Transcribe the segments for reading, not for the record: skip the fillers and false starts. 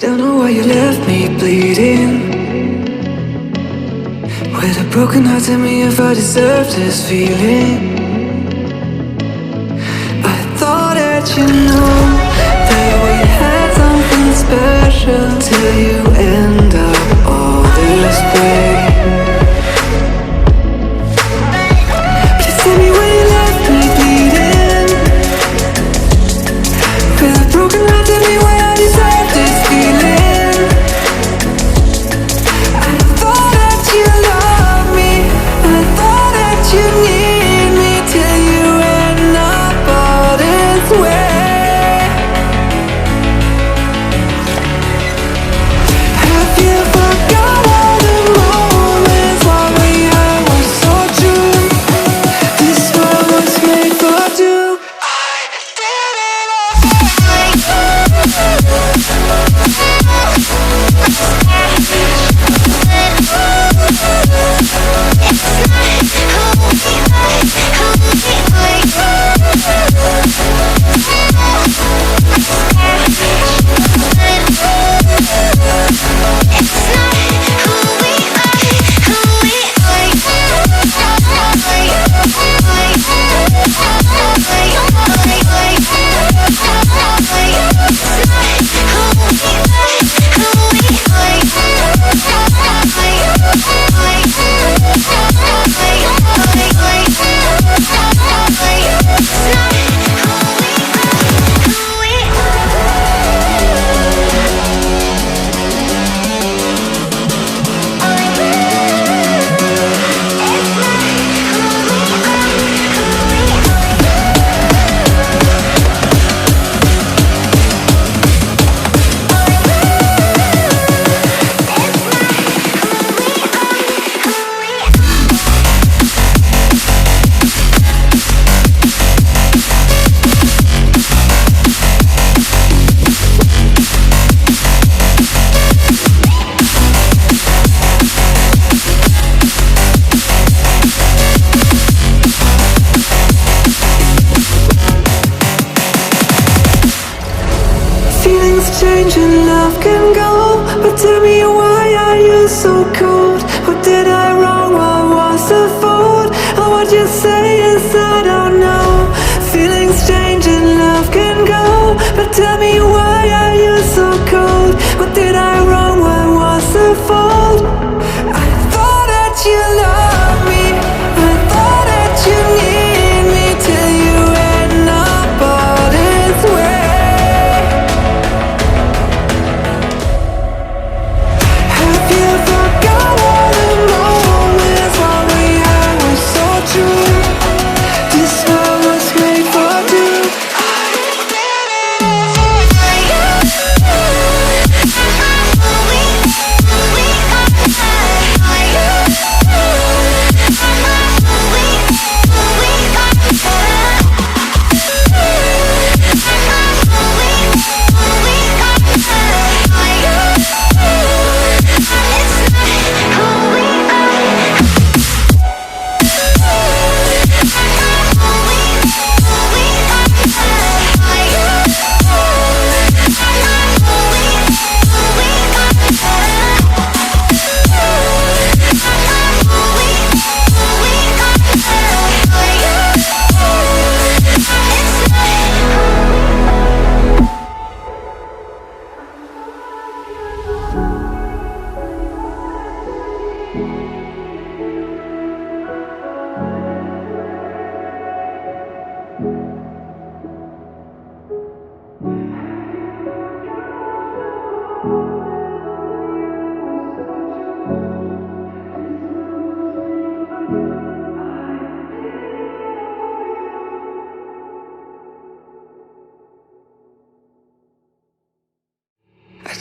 Don't know why you left me bleeding. With a broken heart, tell me if I deserve this feeling. I thought that you know that we had something special till you end up all this way. Please tell me why you left me bleeding. With a broken heart, tell me why I deserve this feeling. I thought that you loved me, I thought that you need me till you end up all this way. Have you forgot all the moments while we had was so true? This world was made for two. I did it change and love can go, but tell me why are you so cold? What did I wrong? What was the fault? Or what you say is I don't know. Feelings change and love can go, but tell me why are you so cold? What did I wrong? What was the fault? I thought that you loved me, I thought that you need me till you end up all this way.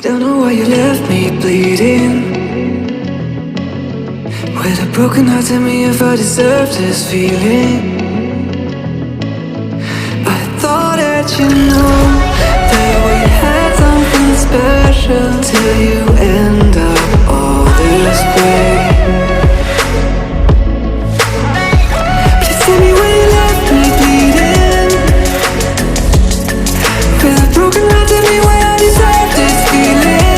Don't know why you left me bleeding. With a broken heart, tell me if I deserve this feeling. I thought that you know that we had something special till you end up all this way. Please tell me why you left me bleeding. With a broken heart, tell me why I deserve this feeling.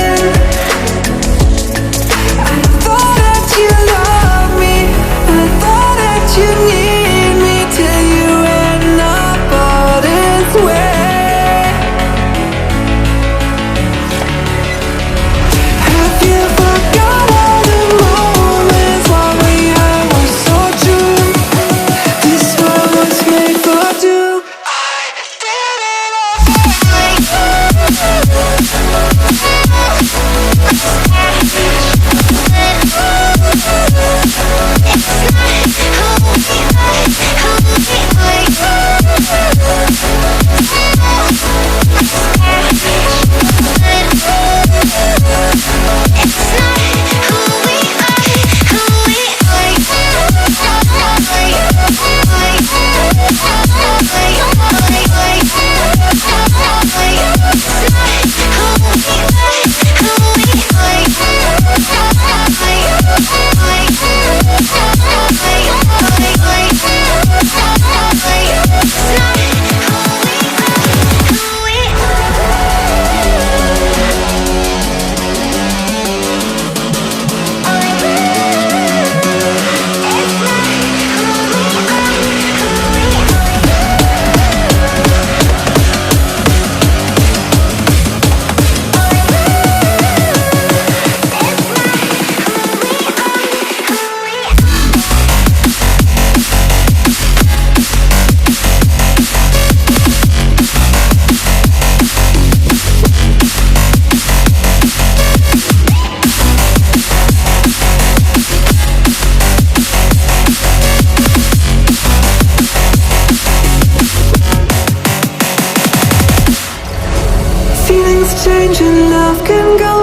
love can go,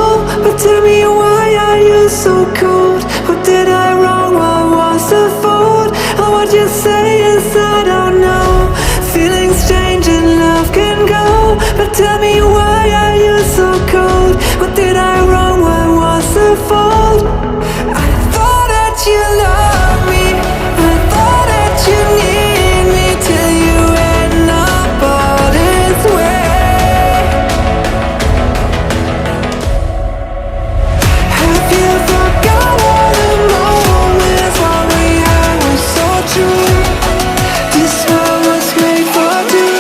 but tell me why are you so cold? What did I wrong? What was the fault? And what you say is I don't know. Feelings change and love can go, but tell me why are you so cold? What did I wrong? What was the fault? I thought that you loved me, I thought that you need me, till you end up all this way. Have you forgot all the moments while we had was so true? This world was made for two.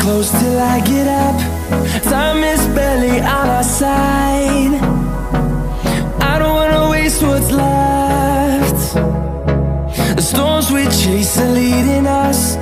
Close till I get up. Time is barely on our side. I don't wanna waste what's left. The storms we chase are leading us.